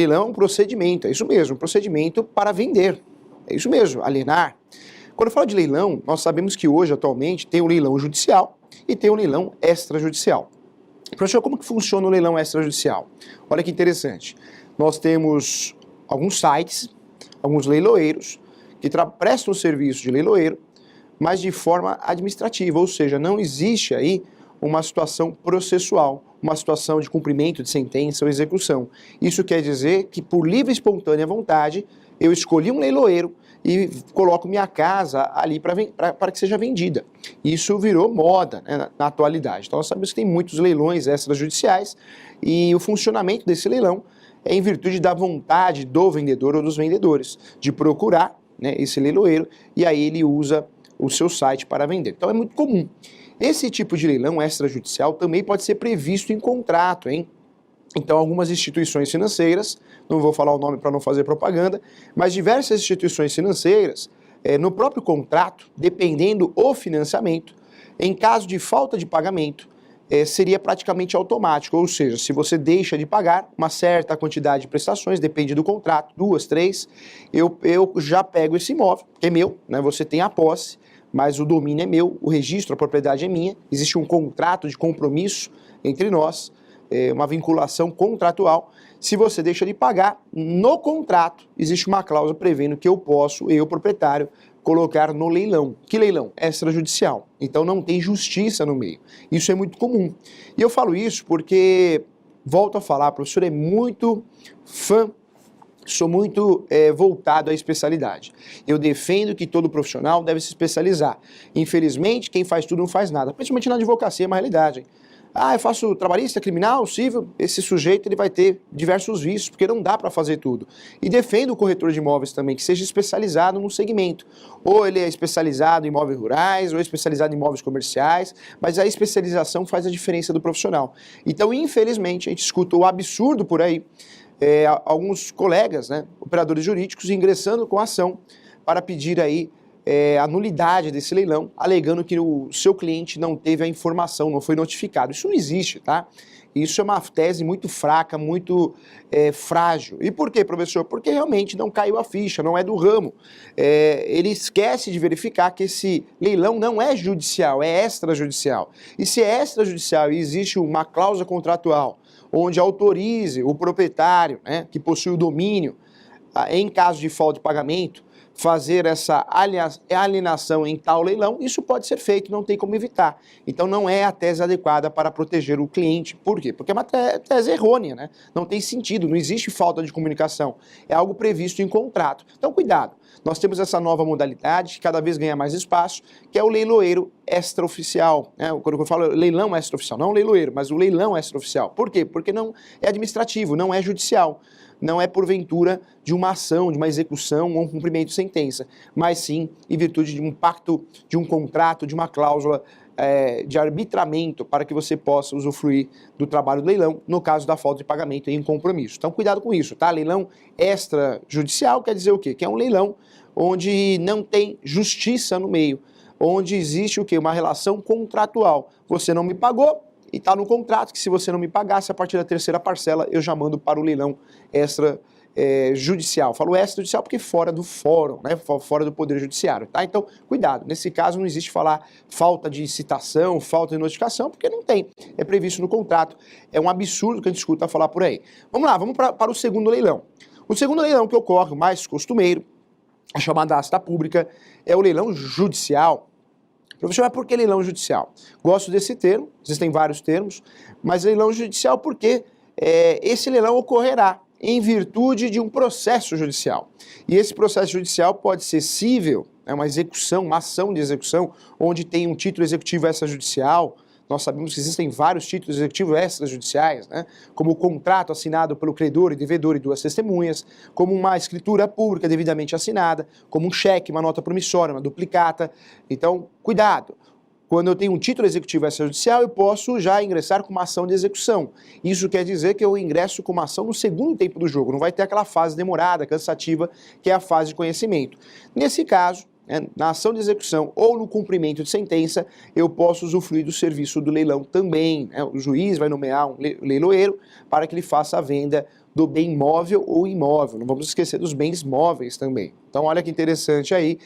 Leilão é um procedimento, é isso mesmo, um procedimento para vender. É isso mesmo, alienar. Quando eu falo de leilão, nós sabemos que hoje, atualmente, tem o leilão judicial e tem o leilão extrajudicial. Professor, como que funciona o leilão extrajudicial? Olha que interessante. Nós temos alguns sites, alguns leiloeiros, que prestam o serviço de leiloeiro, mas de forma administrativa, ou seja, não existe aí uma situação processual, uma situação de cumprimento de sentença ou execução. Isso quer dizer que, por livre e espontânea vontade, eu escolhi um leiloeiro e coloco minha casa ali para que seja vendida. Isso virou moda, né, na atualidade. Então nós sabemos que tem muitos leilões extrajudiciais e o funcionamento desse leilão é em virtude da vontade do vendedor ou dos vendedores de procurar, né, esse leiloeiro, e aí ele usa o seu site para vender. Então é muito comum. Esse tipo de leilão extrajudicial também pode ser previsto em contrato, hein? Então, algumas instituições financeiras, não vou falar o nome para não fazer propaganda, mas diversas instituições financeiras, no próprio contrato, dependendo do financiamento, em caso de falta de pagamento, seria praticamente automático, ou seja, se você deixa de pagar uma certa quantidade de prestações, depende do contrato, 2, 3, eu já pego esse imóvel, que é meu, né, você tem a posse, mas o domínio é meu, o registro, a propriedade é minha, existe um contrato de compromisso entre nós, uma vinculação contratual. Se você deixa de pagar, no contrato existe uma cláusula prevendo que eu posso, eu, proprietário, colocar no leilão. Que leilão? Extrajudicial. Então não tem justiça no meio. Isso é muito comum. E eu falo isso porque, volto a falar, professor, é muito fã, sou muito voltado à especialidade. Eu defendo que todo profissional deve se especializar. Infelizmente, quem faz tudo não faz nada. Principalmente na advocacia, é uma realidade, hein? Ah, eu faço trabalhista, criminal, civil, esse sujeito ele vai ter diversos vícios, porque não dá para fazer tudo. E defendo o corretor de imóveis também, que seja especializado no segmento. Ou ele é especializado em imóveis rurais, ou é especializado em imóveis comerciais, mas a especialização faz a diferença do profissional. Então, infelizmente, a gente escuta o absurdo por aí, alguns colegas, né, operadores jurídicos, ingressando com ação para pedir aí a nulidade desse leilão, alegando que o seu cliente não teve a informação, não foi notificado. Isso não existe, tá? Isso é uma tese muito fraca, muito frágil. E por quê, professor? Porque realmente não caiu a ficha, não é do ramo. Ele esquece de verificar que esse leilão não é judicial, é extrajudicial. E se é extrajudicial e existe uma cláusula contratual onde autorize o proprietário, né, que possui o domínio, em caso de falta de pagamento, fazer essa alienação em tal leilão, isso pode ser feito, não tem como evitar. Então não é a tese adequada para proteger o cliente. Por quê? Porque é uma tese errônea, né? Não tem sentido, não existe falta de comunicação. É algo previsto em contrato. Então cuidado, nós temos essa nova modalidade que cada vez ganha mais espaço, que é o leiloeiro extraoficial, né? Quando eu falo leilão extraoficial, não o leiloeiro, mas o leilão extraoficial. Por quê? Porque não é administrativo, não é judicial. Não é porventura de uma ação, de uma execução ou um cumprimento de sentença, mas sim em virtude de um pacto, de um contrato, de uma cláusula de arbitramento para que você possa usufruir do trabalho do leilão, no caso da falta de pagamento em compromisso. Então cuidado com isso, tá? Leilão extrajudicial quer dizer o quê? Que é um leilão onde não tem justiça no meio, onde existe o quê? Uma relação contratual. Você não me pagou, e está no contrato que se você não me pagasse, a partir da terceira parcela eu já mando para o leilão extrajudicial. Falo extrajudicial porque fora do fórum, né? Fora do poder judiciário, tá? Então, cuidado, nesse caso não existe falar falta de citação, falta de notificação, porque não tem, é previsto no contrato. É um absurdo que a gente escuta falar por aí. Vamos lá, vamos para o segundo leilão. O segundo leilão que ocorre, o mais costumeiro, a chamada asta pública, é o leilão judicial. Professor, mas por que leilão judicial? Gosto desse termo, existem vários termos, mas leilão judicial porque esse leilão ocorrerá em virtude de um processo judicial. E esse processo judicial pode ser cível, uma execução, uma ação de execução, onde tem um título executivo extrajudicial. Nós sabemos que existem vários títulos executivos extrajudiciais, né? Como o contrato assinado pelo credor e devedor e duas testemunhas, como uma escritura pública devidamente assinada, como um cheque, uma nota promissória, uma duplicata. Então, cuidado. Quando eu tenho um título executivo extrajudicial, eu posso já ingressar com uma ação de execução. Isso quer dizer que eu ingresso com uma ação no segundo tempo do jogo, não vai ter aquela fase demorada, cansativa, que é a fase de conhecimento. Nesse caso, na ação de execução ou no cumprimento de sentença, eu posso usufruir do serviço do leilão também. O juiz vai nomear um leiloeiro para que ele faça a venda do bem móvel ou imóvel. Não vamos esquecer dos bens móveis também. Então, olha que interessante aí,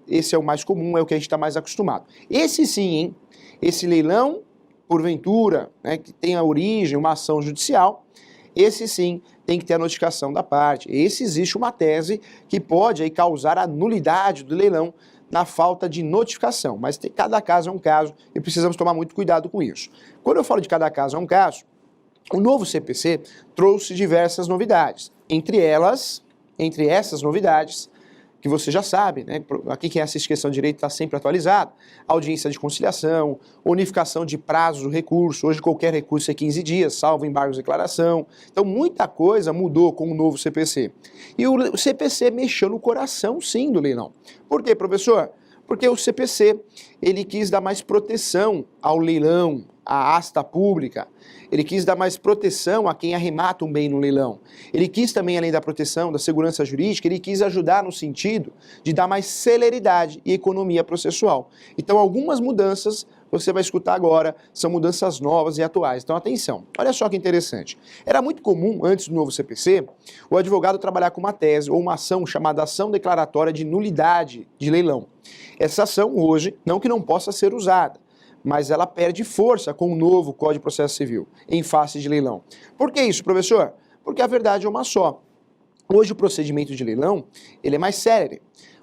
esse é o mais comum, é o que a gente está mais acostumado. Esse sim, hein? Esse leilão, porventura, né, que tem a origem, uma ação judicial, esse sim tem que ter a notificação da parte. Esse existe uma tese que pode aí causar a nulidade do leilão na falta de notificação, mas cada caso é um caso e precisamos tomar muito cuidado com isso. Quando eu falo de cada caso é um caso, o novo CPC trouxe diversas novidades, entre essas novidades, que você já sabe, né? Aqui quem assiste Questão de Direito está sempre atualizado, audiência de conciliação, unificação de prazos do recurso, hoje qualquer recurso é 15 dias, salvo embargos de declaração. Então muita coisa mudou com o novo CPC. E o CPC mexeu no coração sim do leilão. Por quê, professor? Porque o CPC, ele quis dar mais proteção ao leilão, à asta pública, ele quis dar mais proteção a quem arremata um bem no leilão. Ele quis também, além da proteção, da segurança jurídica, ele quis ajudar no sentido de dar mais celeridade e economia processual. Então, algumas mudanças, você vai escutar agora, são mudanças novas e atuais. Então, atenção. Olha só que interessante. Era muito comum, antes do novo CPC, o advogado trabalhar com uma tese ou uma ação chamada ação declaratória de nulidade de leilão. Essa ação, hoje, não que não possa ser usada, mas ela perde força com o novo Código de Processo Civil, em face de leilão. Por que isso, professor? Porque a verdade é uma só. Hoje o procedimento de leilão, ele é mais célere.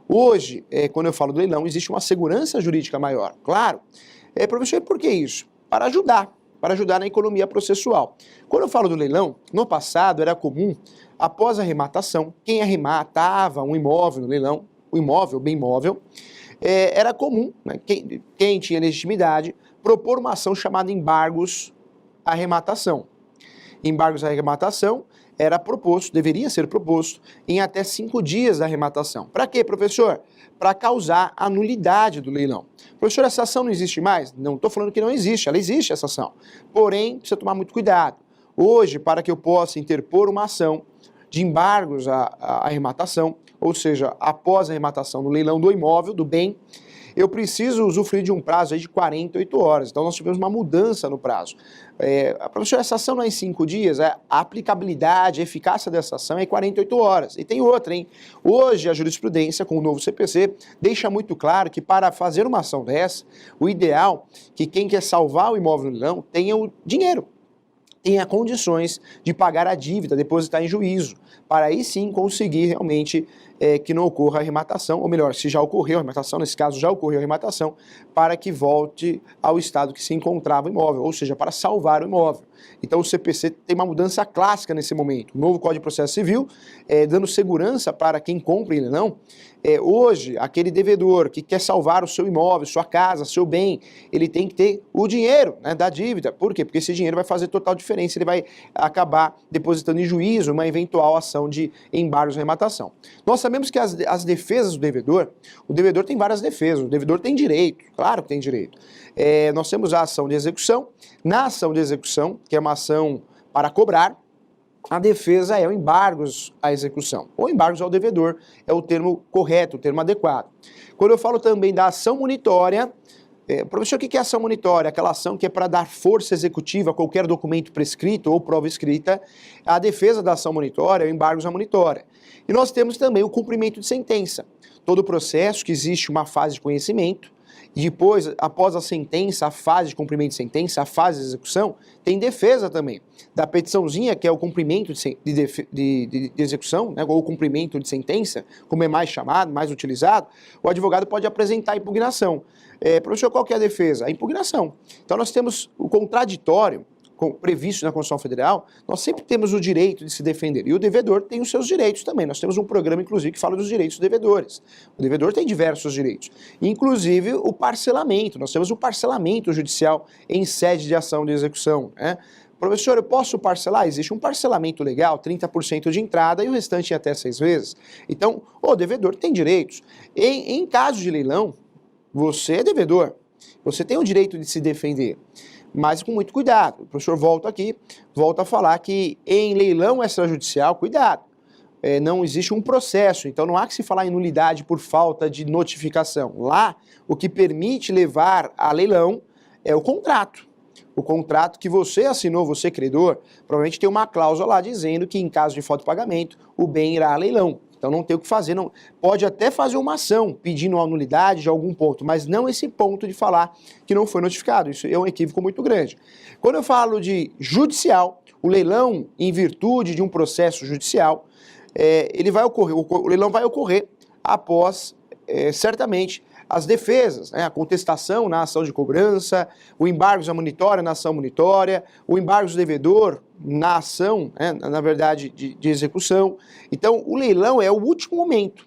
Hoje, quando eu falo do leilão, existe uma segurança jurídica maior, claro. Professor, por que isso? Para ajudar na economia processual. Quando eu falo do leilão, no passado era comum, após a arrematação, quem arrematava um imóvel no leilão, o imóvel, bem móvel, era comum, né, quem tinha legitimidade, propor uma ação chamada embargos à arrematação. Embargos à arrematação era proposto, deveria ser proposto, em até 5 dias da arrematação. Para quê, professor? Para causar a nulidade do leilão. Professor, essa ação não existe mais? Não estou falando que não existe, ela existe essa ação. Porém, precisa tomar muito cuidado. Hoje, para que eu possa interpor uma ação de embargos à arrematação, ou seja, após a arrematação no leilão do imóvel, do bem, eu preciso usufruir de um prazo aí de 48 horas. Então, nós tivemos uma mudança no prazo. Professor, essa ação não é em 5 dias? A aplicabilidade, a eficácia dessa ação é em 48 horas. E tem outra, hein? Hoje, a jurisprudência, com o novo CPC, deixa muito claro que para fazer uma ação dessa, o ideal é que quem quer salvar o imóvel no leilão tenha o dinheiro, tenha condições de pagar a dívida, depositar em juízo, para aí sim conseguir realmente que não ocorra a arrematação, ou melhor, se já ocorreu a arrematação, nesse caso já ocorreu a arrematação, para que volte ao estado que se encontrava o imóvel, ou seja, para salvar o imóvel. Então o CPC tem uma mudança clássica nesse momento, o novo Código de Processo Civil, dando segurança para quem compra ele não. Hoje, aquele devedor que quer salvar o seu imóvel, sua casa, seu bem, ele tem que ter o dinheiro, né, da dívida. Por quê? Porque esse dinheiro vai fazer total diferença, ele vai acabar depositando em juízo uma eventual ação de embargos de arrematação. Nós sabemos que as defesas do devedor, o devedor tem várias defesas, o devedor tem direito, claro que tem direito. Nós temos a ação de execução, na ação de execução, que é uma ação para cobrar, a defesa é o embargos à execução, ou embargos ao devedor, é o termo correto, o termo adequado. Quando eu falo também da ação monitória, professor, o que é ação monitória? Aquela ação que é para dar força executiva a qualquer documento prescrito ou prova escrita, a defesa da ação monitória é o embargos à monitória. E nós temos também o cumprimento de sentença. Todo processo que existe uma fase de conhecimento, e depois, após a sentença, a fase de cumprimento de sentença, a fase de execução, tem defesa também. Da petiçãozinha, que é o cumprimento de execução, né, ou o cumprimento de sentença, como é mais chamado, mais utilizado, o advogado pode apresentar a impugnação. Professor, qual que é a defesa? A impugnação. Então nós temos o contraditório, previsto na Constituição Federal, nós sempre temos o direito de se defender. E o devedor tem os seus direitos também. Nós temos um programa, inclusive, que fala dos direitos dos devedores. O devedor tem diversos direitos. Inclusive o parcelamento. Nós temos o parcelamento judicial em sede de ação de execução, né? Professor, eu posso parcelar? Existe um parcelamento legal, 30% de entrada e o restante em até 6 vezes. Então, o devedor tem direitos. Em caso de leilão, você é devedor. Você tem o direito de se defender. Mas com muito cuidado. O professor volta a falar que em leilão extrajudicial, cuidado, não existe um processo, então não há que se falar em nulidade por falta de notificação. Lá, o que permite levar a leilão é o contrato. O contrato que você assinou, você credor, provavelmente tem uma cláusula lá dizendo que em caso de falta de pagamento, o bem irá a leilão. Então não tem o que fazer, não. Pode até fazer uma ação pedindo a nulidade de algum ponto, mas não esse ponto de falar que não foi notificado. Isso é um equívoco muito grande. Quando eu falo de judicial, o leilão em virtude de um processo judicial, ele vai ocorrer, o leilão vai ocorrer após, certamente, as defesas, né, a contestação na ação de cobrança, o embargo da monitória na ação monitória, o embargo do devedor na ação, né, na verdade, de execução. Então, o leilão é o último momento.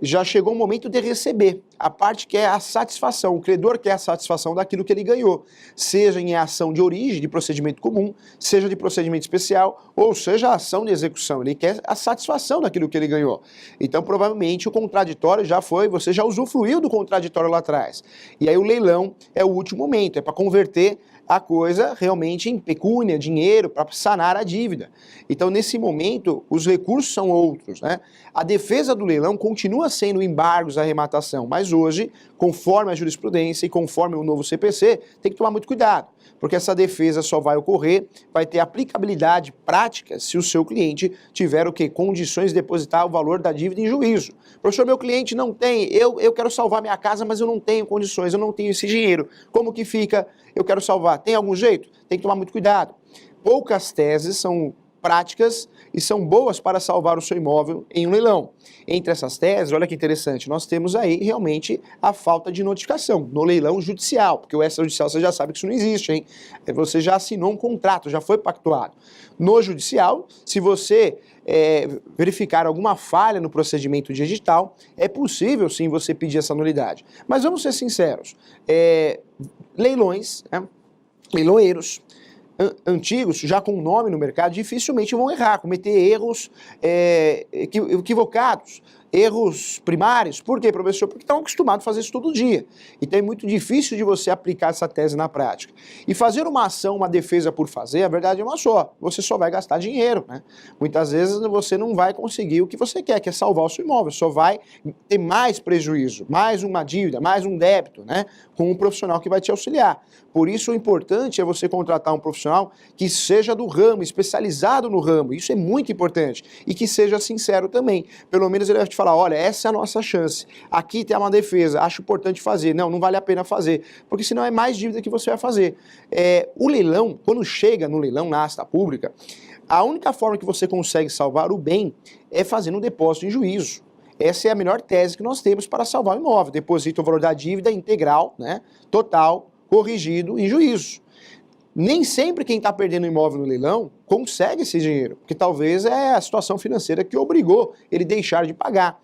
Já chegou o momento de receber. A parte que é a satisfação, o credor quer a satisfação daquilo que ele ganhou, seja em ação de origem, de procedimento comum, seja de procedimento especial, ou seja a ação de execução. Ele quer a satisfação daquilo que ele ganhou. Então, provavelmente, o contraditório já foi, você já usufruiu do contraditório lá atrás. E aí o leilão é o último momento, é para converter a coisa realmente em pecúnia, dinheiro, para sanar a dívida. Então, nesse momento, os recursos são outros, né? A defesa do leilão continua sendo embargos à arrematação, mas hoje, conforme a jurisprudência e conforme o novo CPC, tem que tomar muito cuidado, porque essa defesa só vai ocorrer, vai ter aplicabilidade prática se o seu cliente tiver o quê? Condições de depositar o valor da dívida em juízo. Professor, meu cliente não tem, eu quero salvar minha casa, mas eu não tenho condições, eu não tenho esse dinheiro. Como que fica? Eu quero salvar. Tem algum jeito? Tem que tomar muito cuidado. Poucas teses são práticas e são boas para salvar o seu imóvel em um leilão. Entre essas teses, olha que interessante, nós temos aí realmente a falta de notificação no leilão judicial, porque o extrajudicial você já sabe que isso não existe, hein? Você já assinou um contrato, já foi pactuado. No judicial, se você verificar alguma falha no procedimento digital, é possível sim você pedir essa nulidade. Mas vamos ser sinceros, leilões, né? Leiloeiros antigos, já com nome no mercado, dificilmente vão errar, cometer erros equivocados, erros primários. Por quê, professor? Porque estão acostumados a fazer isso todo dia. Então é muito difícil de você aplicar essa tese na prática. E fazer uma ação, uma defesa por fazer, a verdade é uma só. Você só vai gastar dinheiro, né? Muitas vezes você não vai conseguir o que você quer, que é salvar o seu imóvel. Só vai ter mais prejuízo, mais uma dívida, mais um débito, né? Com um profissional que vai te auxiliar. Por isso o importante é você contratar um profissional que seja do ramo, especializado no ramo. Isso é muito importante. E que seja sincero também. Pelo menos ele vai te falar, olha, essa é a nossa chance. Aqui tem uma defesa, acho importante fazer. Não, não vale a pena fazer. Porque senão é mais dívida que você vai fazer. O leilão, quando chega no leilão, na asta pública, a única forma que você consegue salvar o bem é fazendo um depósito em juízo. Essa é a melhor tese que nós temos para salvar o imóvel. Deposita o valor da dívida integral, né, total, corrigido em juízo. Nem sempre quem está perdendo o imóvel no leilão consegue esse dinheiro, porque talvez é a situação financeira que obrigou ele a deixar de pagar.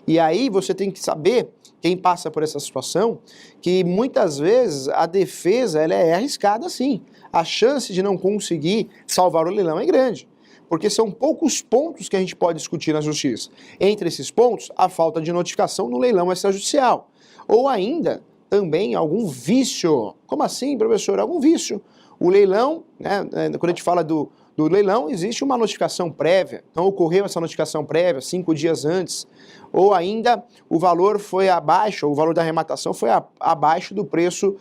E aí você tem que saber, quem passa por essa situação, que muitas vezes a defesa ela é arriscada sim. A chance de não conseguir salvar o leilão é grande, porque são poucos pontos que a gente pode discutir na justiça. Entre esses pontos, a falta de notificação no leilão extrajudicial, ou ainda também algum vício. Como assim, professor? Algum vício. O leilão, né, quando a gente fala do leilão, existe uma notificação prévia. Então, ocorreu essa notificação prévia 5 dias antes. Ou ainda, o valor foi abaixo, o valor da arrematação foi abaixo do preço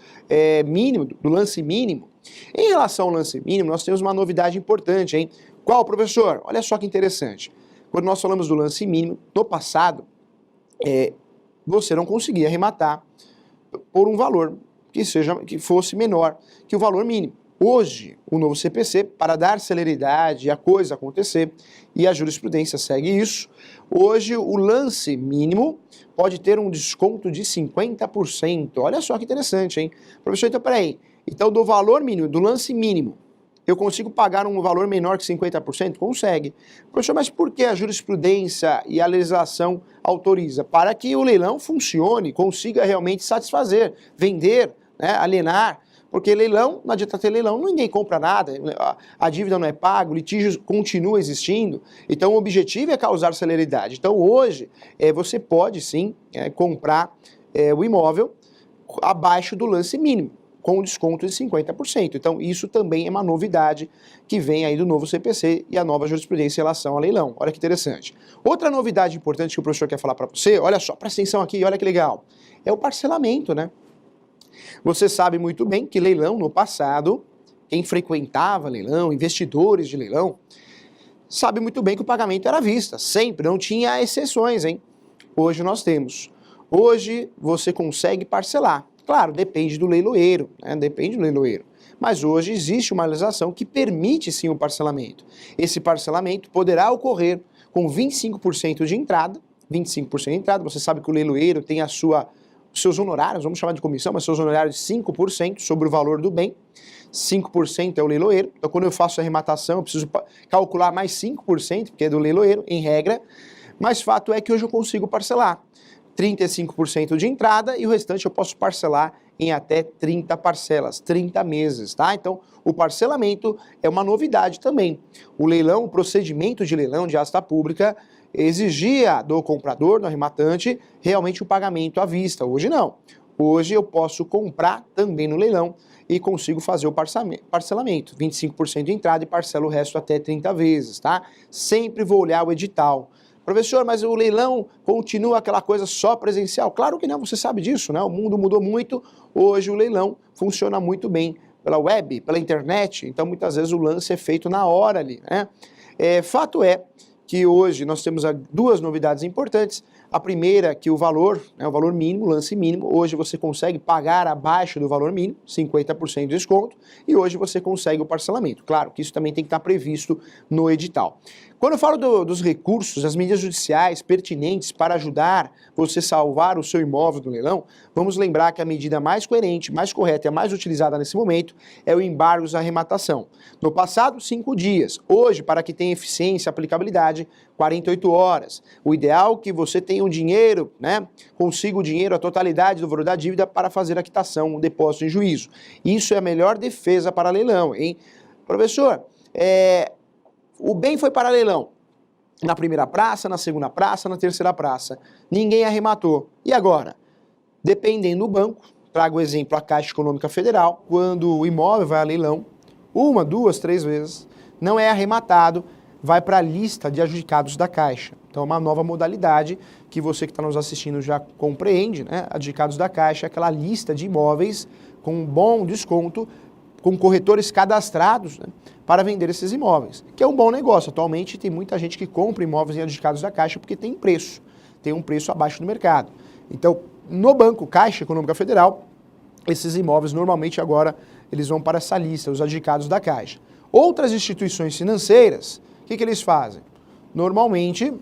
mínimo, do lance mínimo. Em relação ao lance mínimo, nós temos uma novidade importante, hein? Qual, professor? Olha só que interessante. Quando nós falamos do lance mínimo, no passado, você não conseguia arrematar por um valor que fosse menor que o valor mínimo. Hoje, o novo CPC, para dar celeridade e a coisa acontecer, e a jurisprudência segue isso, hoje o lance mínimo pode ter um desconto de 50%. Olha só que interessante, hein? Professor, então peraí, então do valor mínimo, do lance mínimo, eu consigo pagar um valor menor que 50%? Consegue. Professor, mas por que a jurisprudência e a legislação autoriza? Para que o leilão funcione, consiga realmente satisfazer, vender, né, alienar. Porque leilão, não adianta ter leilão, ninguém compra nada, a dívida não é paga, o litígio continua existindo. Então o objetivo é causar celeridade. Então hoje você pode sim comprar o imóvel abaixo do lance mínimo, com desconto de 50%. Então isso também é uma novidade que vem aí do novo CPC e a nova jurisprudência em relação ao leilão. Olha que interessante. Outra novidade importante que o professor quer falar para você, olha só, presta atenção aqui, olha que legal, é o parcelamento, né? Você sabe muito bem que leilão no passado quem frequentava leilão, investidores de leilão, sabe muito bem que o pagamento era à vista, sempre, não tinha exceções, hein? Hoje nós temos. Hoje você consegue parcelar. Claro, depende do leiloeiro, né? Depende do leiloeiro. Mas hoje existe uma legislação que permite sim o parcelamento. Esse parcelamento poderá ocorrer com 25% de entrada, 25% de entrada, você sabe que o leiloeiro tem os seus honorários, vamos chamar de comissão, mas seus honorários de 5% sobre o valor do bem, 5% é o leiloeiro, então quando eu faço a arrematação eu preciso calcular mais 5%, porque é do leiloeiro, em regra, mas fato é que hoje eu consigo parcelar 35% de entrada e o restante eu posso parcelar em até 30 parcelas, 30 meses, tá? Então, o parcelamento é uma novidade também. O leilão, o procedimento de leilão de asta pública exigia do comprador, do arrematante, realmente o pagamento à vista. Hoje não. Hoje eu posso comprar também no leilão e consigo fazer o parcelamento, 25% de entrada e parcelo o resto até 30 vezes, tá? Sempre vou olhar o edital. Professor, mas o leilão continua aquela coisa só presencial? Claro que não, você sabe disso, né? O mundo mudou muito, hoje o leilão funciona muito bem pela web, pela internet, então muitas vezes o lance é feito na hora ali, né? Fato é que hoje nós temos duas novidades importantes. A primeira, que o valor mínimo, lance mínimo, hoje você consegue pagar abaixo do valor mínimo, 50% de desconto, e hoje você consegue o parcelamento. Claro que isso também tem que estar previsto no edital. Quando eu falo dos recursos, das medidas judiciais pertinentes para ajudar você salvar o seu imóvel do leilão, vamos lembrar que a medida mais coerente, mais correta e a mais utilizada nesse momento é o embargo à arrematação. No passado, 5 dias. Hoje, para que tenha eficiência e aplicabilidade, 48 horas. O ideal é que você tenha um dinheiro, né? Consiga o dinheiro, a totalidade do valor da dívida para fazer a quitação, o depósito em juízo. Isso é a melhor defesa para leilão, hein? Professor, o bem foi para leilão. Na primeira praça, na segunda praça, na terceira praça. Ninguém arrematou. E agora? Dependendo do banco, trago o exemplo a Caixa Econômica Federal, quando o imóvel vai a leilão, 1, 2, 3 vezes, não é arrematado, vai para a lista de adjudicados da Caixa. Então é uma nova modalidade que você que está nos assistindo já compreende, né? Adjudicados da Caixa é aquela lista de imóveis com um bom desconto, com corretores cadastrados, né, para vender esses imóveis, que é um bom negócio. Atualmente tem muita gente que compra imóveis em adjudicados da Caixa porque tem um preço abaixo do mercado. Então, no banco Caixa Econômica Federal, esses imóveis normalmente agora eles vão para essa lista, os adjudicados da Caixa. Outras instituições financeiras, o que eles fazem? Normalmente,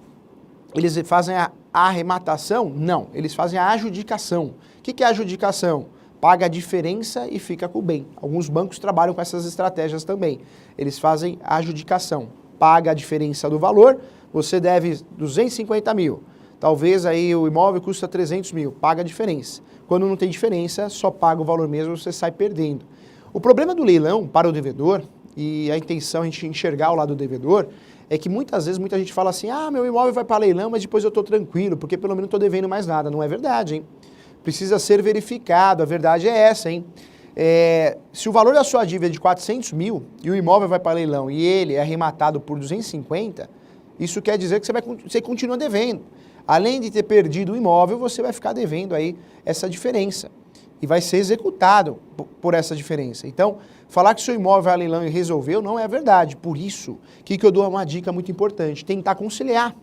eles fazem a arrematação? Não, eles fazem a adjudicação. O que é a adjudicação? Paga a diferença e fica com o bem. Alguns bancos trabalham com essas estratégias também. Eles fazem a adjudicação. Paga a diferença do valor, você deve 250 mil. Talvez aí o imóvel custa 300 mil, paga a diferença. Quando não tem diferença, só paga o valor mesmo, você sai perdendo. O problema do leilão para o devedor, e a intenção é a gente enxergar o lado do devedor, é que muitas vezes muita gente fala assim, meu imóvel vai para leilão, mas depois eu estou tranquilo, porque pelo menos não estou devendo mais nada. Não é verdade, hein? Precisa ser verificado, a verdade é essa, hein? Se o valor da sua dívida é de 400 mil e o imóvel vai para leilão e ele é arrematado por 250, isso quer dizer que você continua devendo. Além de ter perdido o imóvel, você vai ficar devendo aí essa diferença e vai ser executado por essa diferença. Então, falar que seu imóvel vai a leilão e resolveu não é verdade. Por isso, que eu dou uma dica muito importante, tentar conciliar.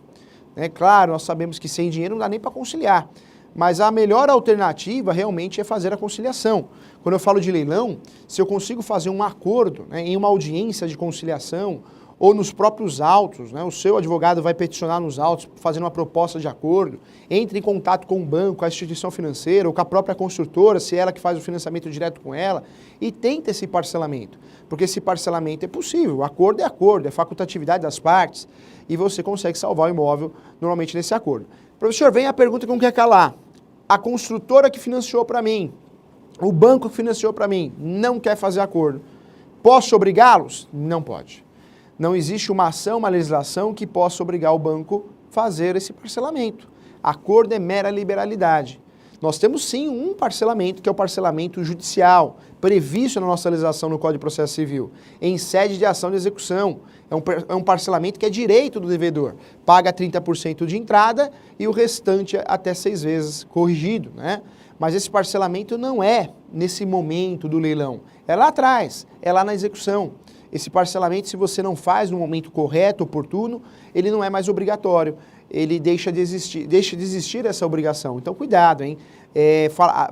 Claro, nós sabemos que sem dinheiro não dá nem para conciliar. Mas a melhor alternativa realmente é fazer a conciliação. Quando eu falo de leilão, se eu consigo fazer um acordo, em uma audiência de conciliação ou nos próprios autos, o seu advogado vai peticionar nos autos fazendo uma proposta de acordo, entre em contato com o banco, com a instituição financeira ou com a própria construtora, se é ela que faz o financiamento direto com ela, e tenta esse parcelamento, porque esse parcelamento é possível, o acordo, é facultatividade das partes, e você consegue salvar o imóvel normalmente nesse acordo. Professor, vem a pergunta que não quer calar. A construtora que financiou para mim, o banco que financiou para mim, não quer fazer acordo. Posso obrigá-los? Não pode. Não existe uma ação, uma legislação que possa obrigar o banco a fazer esse parcelamento. Acordo é mera liberalidade. Nós temos sim um parcelamento, que é o parcelamento judicial, previsto na nossa legislação no Código de Processo Civil, em sede de ação de execução. É um parcelamento que é direito do devedor. Paga 30% de entrada e o restante até 6 vezes corrigido, Mas esse parcelamento não é nesse momento do leilão, é lá atrás, é lá na execução. Esse parcelamento, se você não faz no momento correto, oportuno, ele não é mais obrigatório, ele deixa de existir essa obrigação. Então, cuidado, hein?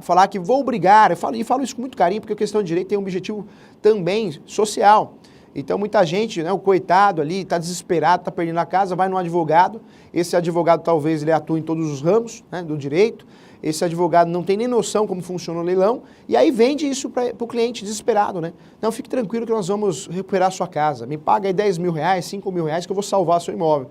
Falar que vou obrigar, eu falo isso com muito carinho, porque a questão de direito tem um objetivo também social. Então, muita gente, né, o coitado ali, está desesperado, está perdendo a casa, vai num advogado, esse advogado talvez ele atue em todos os ramos, né, do direito, esse advogado não tem nem noção como funciona o leilão, e aí vende isso para o cliente desesperado, né? Não, fique tranquilo que nós vamos recuperar a sua casa, me paga aí 10 mil reais, 5 mil reais que eu vou salvar seu imóvel.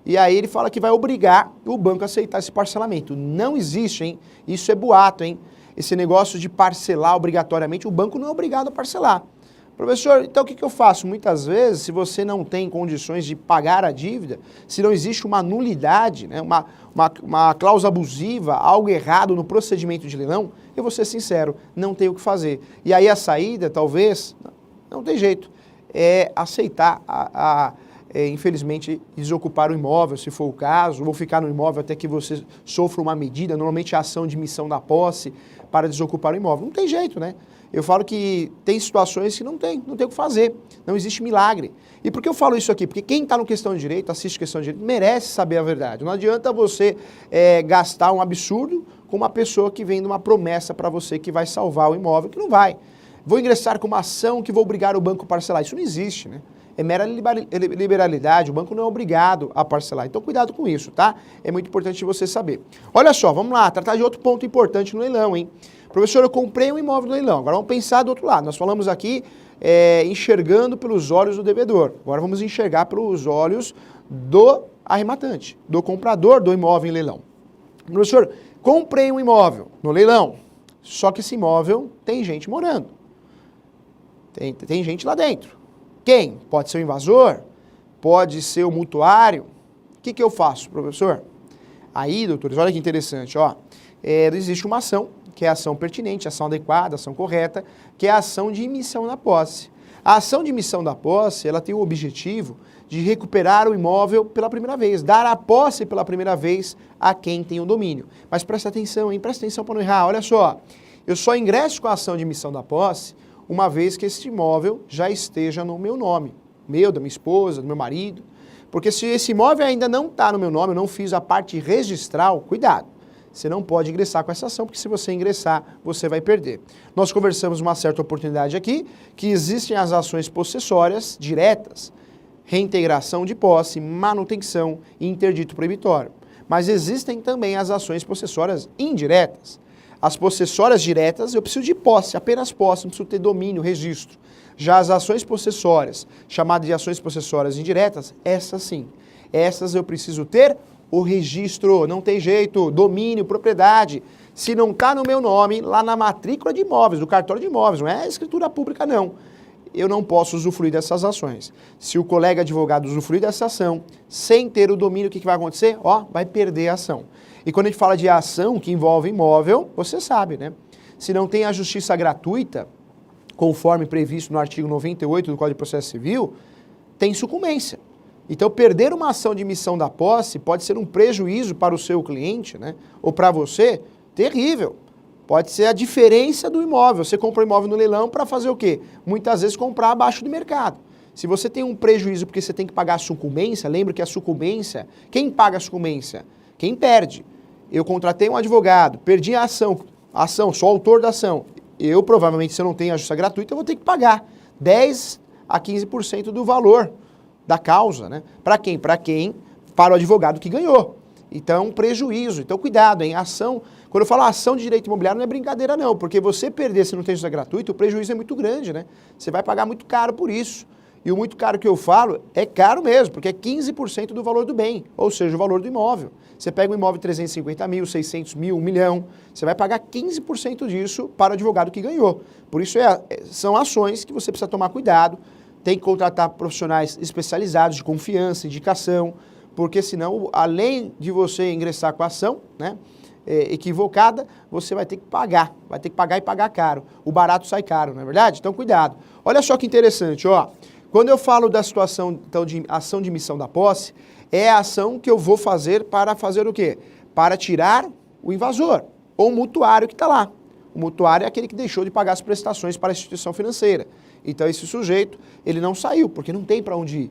E aí ele fala que vai obrigar o banco a aceitar esse parcelamento. Não existe, hein? Isso é boato, hein? Esse negócio de parcelar obrigatoriamente, o banco não é obrigado a parcelar. Professor, então o que eu faço? Muitas vezes, se você não tem condições de pagar a dívida, se não existe uma nulidade, né, uma cláusula abusiva, algo errado no procedimento de leilão, eu vou ser sincero, não tem o que fazer. E aí a saída, talvez, não tem jeito, é aceitar, infelizmente, desocupar o imóvel, se for o caso, ou ficar no imóvel até que você sofra uma medida, normalmente a ação de missão da posse para desocupar o imóvel. Não tem jeito, né? Eu falo que tem situações que não tem o que fazer, não existe milagre. E por que eu falo isso aqui? Porque quem está no Questão de Direito, assiste Questão de Direito, merece saber a verdade. Não adianta você gastar um absurdo com uma pessoa que vem de uma promessa para você que vai salvar o imóvel, que não vai. Vou ingressar com uma ação que vou obrigar o banco a parcelar. Isso não existe, né? É mera liberalidade, o banco não é obrigado a parcelar. Então, cuidado com isso, tá? É muito importante você saber. Olha só, vamos lá, tratar de outro ponto importante no leilão, hein? Professor, eu comprei um imóvel no leilão, agora vamos pensar do outro lado. Nós falamos aqui enxergando pelos olhos do devedor. Agora vamos enxergar pelos olhos do arrematante, do comprador do imóvel em leilão. Professor, comprei um imóvel no leilão, só que esse imóvel tem gente morando. Tem gente lá dentro. Quem? Pode ser o invasor? Pode ser o mutuário? O que eu faço, professor? Aí, doutores, olha que interessante, ó. Existe uma ação, que é a ação pertinente, a ação adequada, a ação correta, que é a ação de emissão da posse. A ação de emissão da posse, ela tem o objetivo de recuperar o imóvel pela primeira vez, dar a posse pela primeira vez a quem tem o domínio. Mas presta atenção, hein? Presta atenção para não errar. Olha só, eu só ingresso com a ação de emissão da posse uma vez que esse imóvel já esteja no meu nome, meu, da minha esposa, do meu marido. Porque se esse imóvel ainda não está no meu nome, eu não fiz a parte registral, cuidado. Você não pode ingressar com essa ação, porque se você ingressar, você vai perder. Nós conversamos uma certa oportunidade aqui, que existem as ações possessórias diretas, reintegração de posse, manutenção e interdito proibitório. Mas existem também as ações possessórias indiretas. As possessórias diretas, eu preciso de posse, apenas posse, não preciso ter domínio, registro. Já as ações possessórias, chamadas de ações possessórias indiretas, essas sim. Essas eu preciso ter o registro, não tem jeito, domínio, propriedade. Se não está no meu nome, lá na matrícula de imóveis, do cartório de imóveis, não é escritura pública não, eu não posso usufruir dessas ações. Se o colega advogado usufruir dessa ação, sem ter o domínio, o que vai acontecer? Ó, vai perder a ação. E quando a gente fala de ação que envolve imóvel, você sabe, né? Se não tem a justiça gratuita, conforme previsto no artigo 98 do Código de Processo Civil, tem sucumbência. Então, perder uma ação de emissão da posse pode ser um prejuízo para o seu cliente, né? Ou para você, terrível. Pode ser a diferença do imóvel. Você compra um imóvel no leilão para fazer o quê? Muitas vezes comprar abaixo do mercado. Se você tem um prejuízo porque você tem que pagar a sucumbência, lembre que a sucumbência, quem paga a sucumbência? Quem perde. Eu contratei um advogado, perdi a ação, sou autor da ação. Eu, provavelmente, se eu não tenho a justiça gratuita, eu vou ter que pagar 10 a 15% do valor da causa, né? Para quem? Para o advogado que ganhou. Então, é um prejuízo. Então, cuidado, hein? Ação, quando eu falo ação de direito imobiliário, não é brincadeira não, porque você perder se não tem justiça gratuita, o prejuízo é muito grande, né? Você vai pagar muito caro por isso. E o muito caro que eu falo é caro mesmo, porque é 15% do valor do bem, ou seja, o valor do imóvel. Você pega um imóvel de 350 mil, 600 mil, 1 milhão, você vai pagar 15% disso para o advogado que ganhou. Por isso, são ações que você precisa tomar cuidado, tem que contratar profissionais especializados, de confiança, indicação, porque senão, além de você ingressar com a ação, né, equivocada, você vai ter que pagar e pagar caro. O barato sai caro, não é verdade? Então, cuidado. Olha só que interessante, ó. Quando eu falo da situação então, de ação de emissão da posse, é a ação que eu vou fazer para fazer o quê? Para tirar o invasor. ou o mutuário que está lá. O mutuário é aquele que deixou de pagar as prestações para a instituição financeira. Então esse sujeito, ele não saiu, porque não tem para onde ir.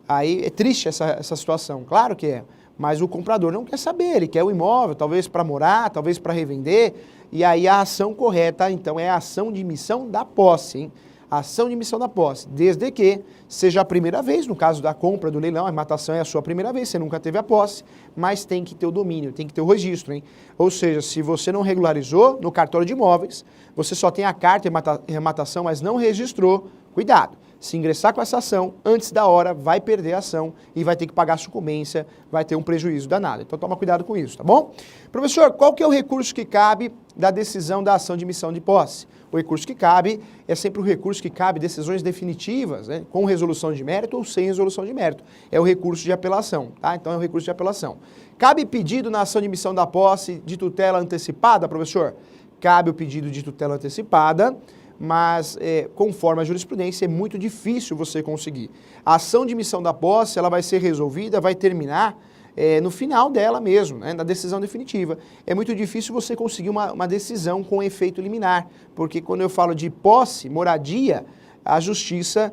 Aí é triste essa situação, claro que é. Mas o comprador não quer saber, ele quer o imóvel, talvez para morar, talvez para revender, e aí a ação correta, então, é a ação de emissão da posse, hein? A ação de emissão da posse, desde que seja a primeira vez, no caso da compra do leilão, a arrematação é a sua primeira vez, você nunca teve a posse, mas tem que ter o domínio, tem que ter o registro, hein? Ou seja, se você não regularizou no cartório de imóveis, você só tem a carta de arrematação, mas não registrou, cuidado. Se ingressar com essa ação, antes da hora, vai perder a ação e vai ter que pagar a sucumbência, vai ter um prejuízo danado. Então toma cuidado com isso, tá bom? Professor, qual que é o recurso que cabe da decisão da ação de emissão de posse? O recurso que cabe é sempre o recurso que cabe decisões definitivas, né, com resolução de mérito ou sem resolução de mérito. É o recurso de apelação, tá? Então é o recurso de apelação. Cabe pedido na ação de emissão da posse de tutela antecipada, professor? Cabe o pedido de tutela antecipada, mas conforme a jurisprudência é muito difícil você conseguir. A ação de emissão da posse, ela vai ser resolvida, vai terminar no final dela mesmo, né, na decisão definitiva. É muito difícil você conseguir uma decisão com efeito liminar, porque quando eu falo de posse, moradia, a justiça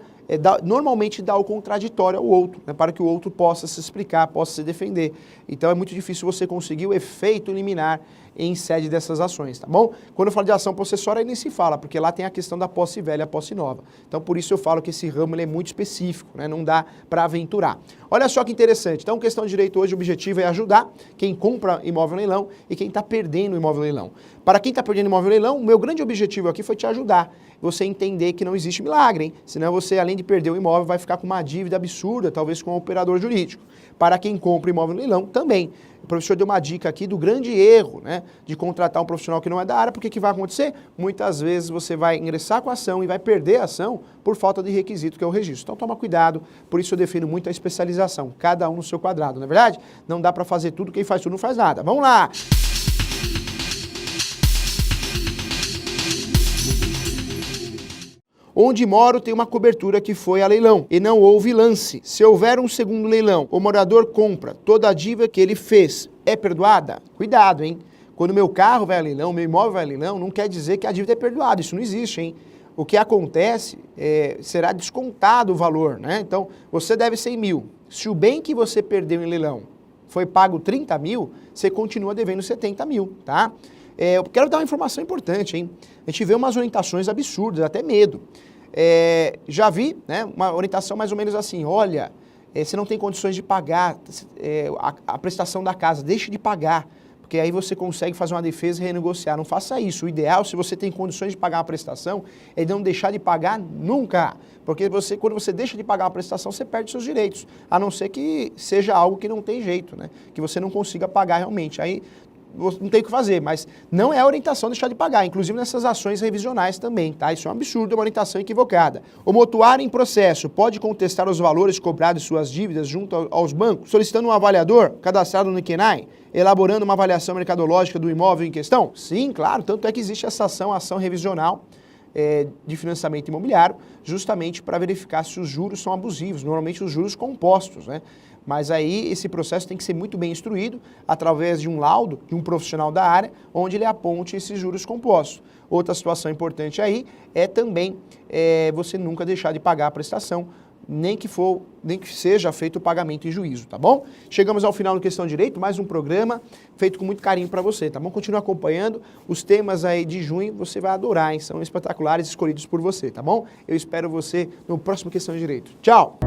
normalmente dá o contraditório ao outro, né, para que o outro possa se explicar, possa se defender. Então é muito difícil você conseguir o efeito liminar em sede dessas ações, tá bom? Quando eu falo de ação possessória, aí nem se fala, porque lá tem a questão da posse velha e a posse nova. Então por isso eu falo que esse ramo ele é muito específico, né, não dá para aventurar. Olha só que interessante, então questão de direito hoje, o objetivo é ajudar quem compra imóvel leilão e quem está perdendo imóvel leilão. Para quem está perdendo imóvel leilão, o meu grande objetivo aqui foi te ajudar, você entender que não existe milagre, hein? Senão você, além de perder o imóvel, vai ficar com uma dívida absurda, talvez com um operador jurídico. Para quem compra imóvel leilão, também. O professor deu uma dica aqui do grande erro, né, de contratar um profissional que não é da área, porque o que vai acontecer? Muitas vezes você vai ingressar com a ação e vai perder a ação por falta de requisito, que é o registro. Então toma cuidado, por isso eu defendo muito a especialização, cada um no seu quadrado, não é verdade? Não dá para fazer tudo, quem faz tudo não faz nada. Vamos lá! Onde moro tem uma cobertura que foi a leilão e não houve lance. Se houver um segundo leilão, o morador compra, toda a dívida que ele fez é perdoada? Cuidado, hein? Quando meu carro vai a leilão, meu imóvel vai a leilão, não quer dizer que a dívida é perdoada, isso não existe, hein? O que acontece será descontado o valor, né? Então, você deve 100 mil. Se o bem que você perdeu em leilão foi pago 30 mil, você continua devendo 70 mil, tá? Eu quero dar uma informação importante, hein? A gente vê umas orientações absurdas, até medo. Já vi, né, uma orientação mais ou menos assim, olha, você não tem condições de pagar a prestação da casa, deixe de pagar, porque aí você consegue fazer uma defesa e renegociar. Não faça isso. O ideal, se você tem condições de pagar uma prestação, é não deixar de pagar nunca. Porque quando você deixa de pagar uma prestação, você perde seus direitos. A não ser que seja algo que não tem jeito, né? Que você não consiga pagar realmente. Aí não tem o que fazer, mas não é a orientação deixar de pagar, inclusive nessas ações revisionais também, tá? Isso é um absurdo, é uma orientação equivocada. O mutuário em processo pode contestar os valores cobrados de suas dívidas junto aos bancos, solicitando um avaliador cadastrado no IQNAI, elaborando uma avaliação mercadológica do imóvel em questão? Sim, claro, tanto é que existe essa ação revisional de financiamento imobiliário, justamente para verificar se os juros são abusivos, normalmente os juros compostos, né? Mas aí esse processo tem que ser muito bem instruído através de um laudo de um profissional da área, onde ele aponte esses juros compostos. Outra situação importante aí é também você nunca deixar de pagar a prestação, nem que seja feito o pagamento em juízo, tá bom? Chegamos ao final do Questão de Direito, mais um programa feito com muito carinho para você, tá bom? Continua acompanhando os temas aí de junho, você vai adorar, hein? São espetaculares, escolhidos por você, tá bom? Eu espero você no próximo Questão de Direito. Tchau!